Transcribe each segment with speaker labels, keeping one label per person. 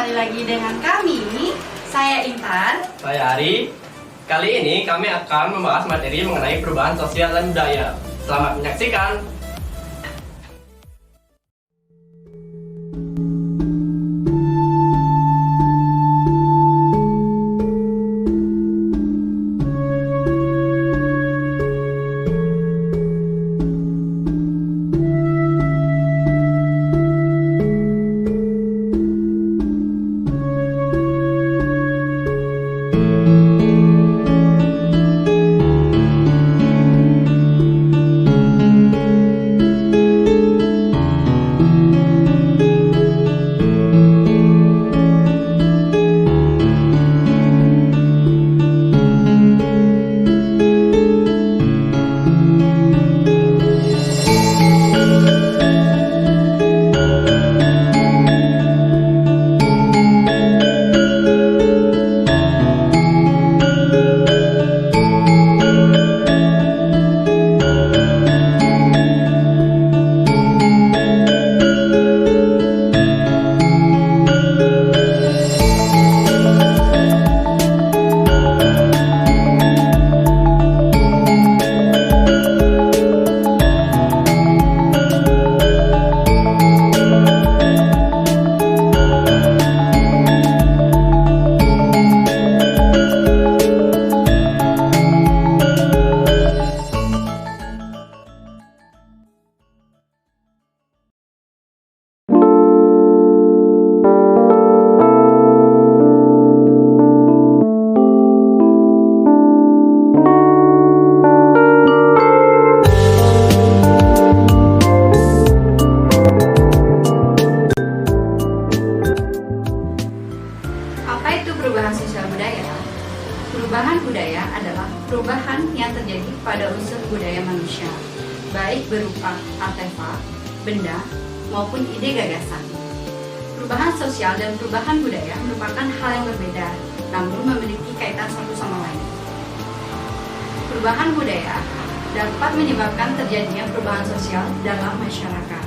Speaker 1: kembali lagi dengan kami. Saya Intan.
Speaker 2: Saya Ari. Kali ini kami akan membahas materi mengenai perubahan sosial dan budaya. Selamat menyaksikan.
Speaker 1: Apa itu perubahan sosial budaya? Perubahan budaya adalah perubahan yang terjadi pada unsur budaya manusia, baik berupa artefak, benda, maupun ide gagasan. Perubahan sosial dan perubahan budaya merupakan hal yang berbeda, namun memiliki kaitan satu sama lain. Perubahan budaya dapat menyebabkan terjadinya perubahan sosial dalam masyarakat.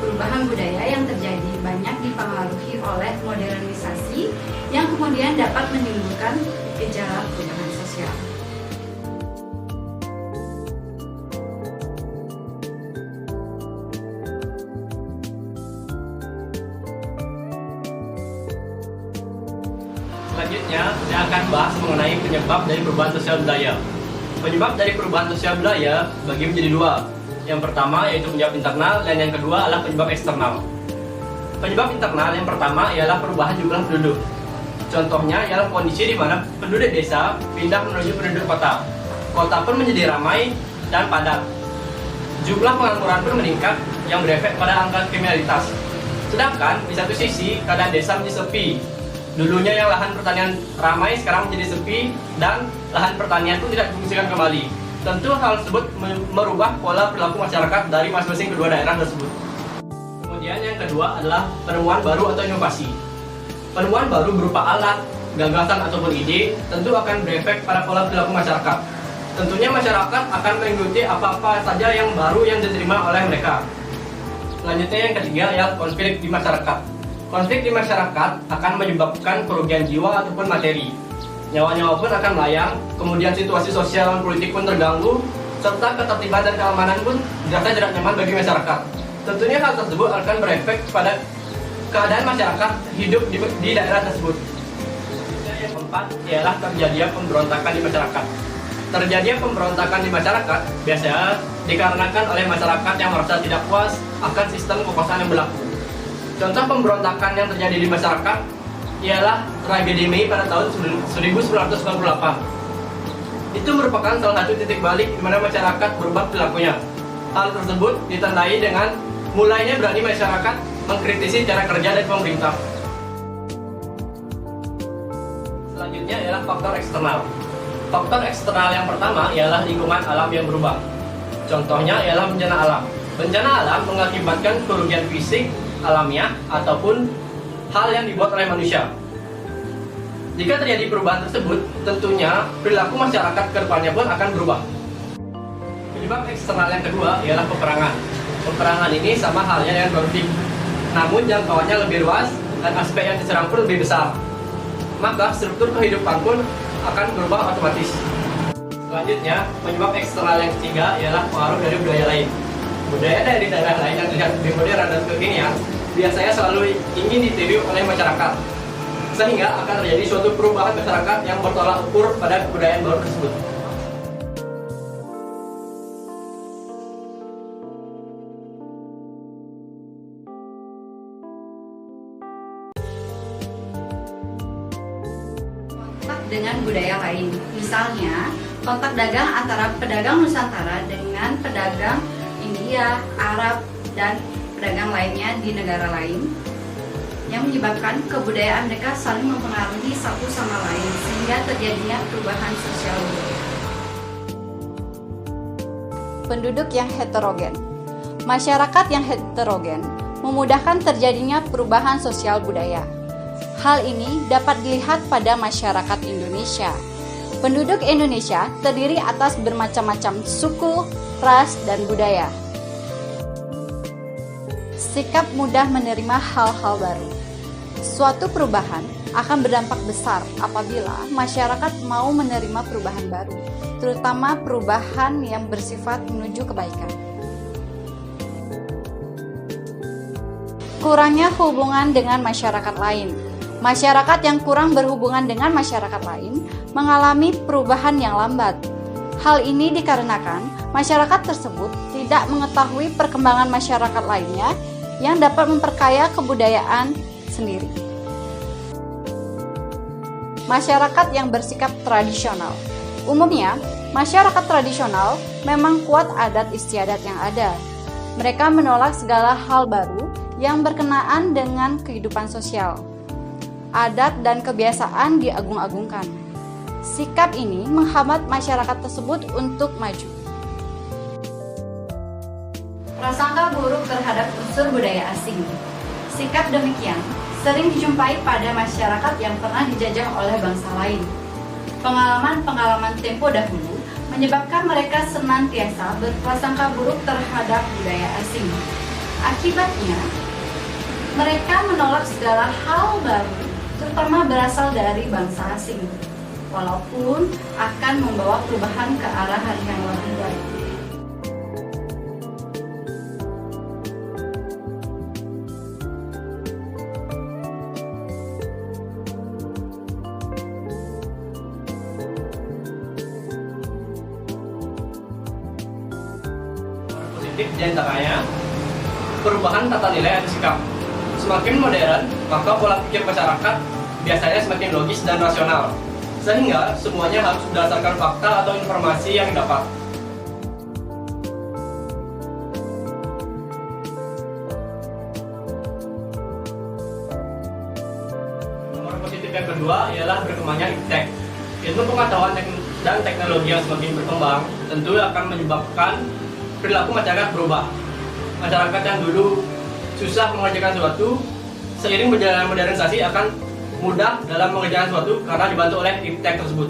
Speaker 1: Perubahan budaya yang terjadi banyak dipengaruhi oleh modernisasi yang kemudian dapat menimbulkan gejala perubahan sosial.
Speaker 2: Selanjutnya, saya akan bahas mengenai penyebab dari perubahan sosial budaya. Penyebab dari perubahan sosial budaya bagi menjadi dua. Yang pertama yaitu penyebab internal dan yang kedua adalah penyebab eksternal. Penyebab internal yang pertama ialah perubahan jumlah penduduk. Contohnya ialah kondisi di mana penduduk desa pindah menuju penduduk kota. Kota pun menjadi ramai dan padat. Jumlah pengangguran pun meningkat yang berefek pada angka kriminalitas. Sedangkan di satu sisi keadaan desa menjadi sepi. Dulunya yang lahan pertanian ramai sekarang menjadi sepi dan lahan pertanian pun tidak difungsikan kembali. Tentu hal tersebut merubah pola perilaku masyarakat dari masing-masing kedua daerah tersebut. Kemudian yang kedua adalah penemuan baru atau inovasi. Penemuan baru berupa alat, gagasan ataupun ide tentu akan berefek pada pola perilaku masyarakat. Tentunya masyarakat akan mengikuti apa-apa saja yang baru yang diterima oleh mereka. Selanjutnya yang ketiga adalah konflik di masyarakat. Konflik di masyarakat akan menyebabkan kerugian jiwa ataupun materi. Nyawa-nyawa pun akan melayang, kemudian situasi sosial dan politik pun terganggu, serta ketertiban dan keamanan pun dirasa tidak nyaman bagi masyarakat. Tentunya hal tersebut akan berefek pada keadaan masyarakat hidup di daerah tersebut. Yang keempat ialah terjadinya pemberontakan di masyarakat. Terjadinya pemberontakan di masyarakat biasanya dikarenakan oleh masyarakat yang merasa tidak puas akan sistem kekuasaan yang berlaku. Contoh pemberontakan yang terjadi di masyarakat ialah tragedi Mei pada tahun 1998. Itu merupakan salah satu titik balik di mana masyarakat berubah perilakunya. Hal tersebut ditandai dengan mulainya berani masyarakat mengkritisi cara kerja dari pemerintah. Selanjutnya ialah faktor eksternal. Faktor eksternal yang pertama ialah lingkungan alam yang berubah. Contohnya ialah bencana alam. Bencana alam mengakibatkan kerugian fisik, alamiah, ataupun hal yang dibuat oleh manusia. Jika terjadi perubahan tersebut, tentunya perilaku masyarakat ke depannya pun akan berubah. Penyebab eksternal yang kedua ialah peperangan. Peperangan ini sama halnya dengan konflik, namun jangkauannya lebih luas dan aspek yang diserang pun lebih besar. Maka struktur kehidupan pun akan berubah otomatis. Selanjutnya, penyebab eksternal yang ketiga ialah pengaruh dari budaya lain. Budaya dari daerah lain yang terlihat lebih modern dan kekinian biasanya selalu ingin ditiru oleh masyarakat, sehingga akan terjadi suatu perubahan masyarakat yang bertolak ukur pada kebudayaan baru tersebut.
Speaker 1: Kontak dengan budaya lain, misalnya kontak dagang antara pedagang Nusantara dengan pedagang India, Arab, dan pedagang lainnya di negara lain, yang menyebabkan kebudayaan mereka saling mempengaruhi satu sama lain sehingga terjadinya perubahan sosial budaya. Penduduk yang heterogen. Masyarakat yang heterogen memudahkan terjadinya perubahan sosial budaya. Hal ini dapat dilihat pada masyarakat Indonesia. Penduduk Indonesia terdiri atas bermacam-macam suku, ras, dan budaya. Sikap mudah menerima hal-hal baru. Suatu perubahan akan berdampak besar apabila masyarakat mau menerima perubahan baru, terutama perubahan yang bersifat menuju kebaikan. Kurangnya hubungan dengan masyarakat lain. Masyarakat yang kurang berhubungan dengan masyarakat lain mengalami perubahan yang lambat. Hal ini dikarenakan masyarakat tersebut tidak mengetahui perkembangan masyarakat lainnya yang dapat memperkaya kebudayaan sendiri. Masyarakat yang bersikap tradisional. Umumnya, masyarakat tradisional memang kuat adat istiadat yang ada. Mereka menolak segala hal baru yang berkenaan dengan kehidupan sosial. Adat dan kebiasaan diagung-agungkan. Sikap ini menghambat masyarakat tersebut untuk maju. Prasangka buruk terhadap unsur budaya asing. Sikap demikian sering dijumpai pada masyarakat yang pernah dijajah oleh bangsa lain. Pengalaman-pengalaman tempo dahulu menyebabkan mereka senantiasa berprasangka buruk terhadap budaya asing. Akibatnya, mereka menolak segala hal baru, terutama berasal dari bangsa asing, walaupun akan membawa perubahan ke arah yang lebih baik.
Speaker 2: Positif diantaranya perubahan tata nilai atau sikap. Semakin modern, maka pola pikir masyarakat biasanya semakin logis dan rasional, sehingga semuanya harus berdasarkan fakta atau informasi yang didapat. Nomor positif yang kedua ialah berkembangnya iptek. Ilmu pengetahuan dan teknologi yang semakin berkembang tentu akan menyebabkan perilaku masyarakat berubah. Masyarakat yang dulu susah mengerjakan sesuatu, seiring berjalannya modernisasi akan mudah dalam mengerjakan sesuatu karena dibantu oleh iptek tersebut.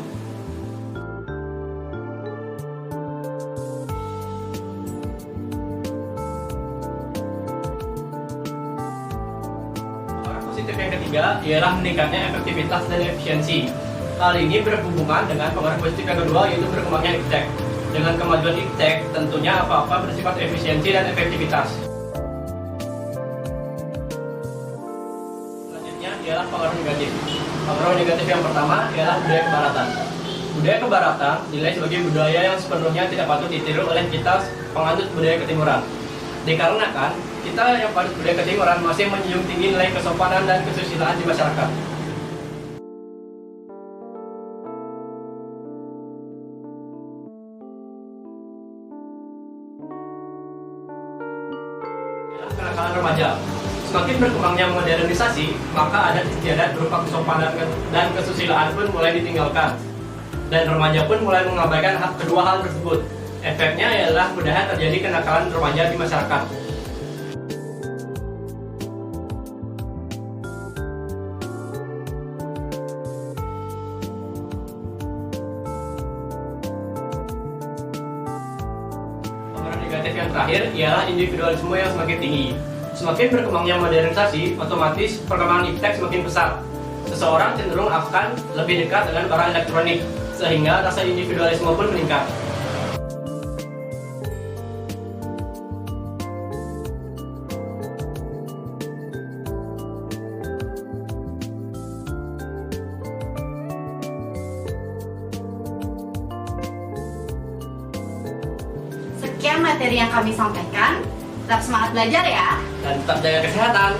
Speaker 2: Faktor positif yang ketiga ialah meningkatnya efektivitas dan efisiensi. Hal ini berhubungan dengan pengaruh positif yang kedua, yaitu berkembangnya iptek. Dengan kemajuan iptek, tentunya apa-apa bersifat efisiensi dan efektivitas. Selanjutnya ialah pengaruh negatif. Pengaruh negatif yang pertama ialah budaya kebaratan. Budaya kebaratan dinilai sebagai budaya yang sepenuhnya tidak patut ditiru oleh kita penganut budaya ketimuran. Dikarenakan kita yang penganut budaya ketimuran masih menjunjung tinggi nilai kesopanan dan kesusilaan di masyarakat. Kenakalan remaja. Semakin berkembangnya modernisasi, maka adat istiadat berupa kesopanan dan kesusilaan pun mulai ditinggalkan. Dan remaja pun mulai mengabaikan kedua hal tersebut. Efeknya ialah mudahnya terjadi kenakalan remaja di masyarakat. Pengaruh negatif yang terakhir ialah individualisme yang semakin tinggi. Semakin berkembangnya modernisasi, otomatis perkembangan iptek semakin besar. Seseorang cenderung akan lebih dekat dengan barang elektronik, sehingga rasa individualisme pun meningkat.
Speaker 1: Sekian materi yang kami sampaikan. Tetap semangat belajar ya.
Speaker 2: Dan tetap jaga kesehatan.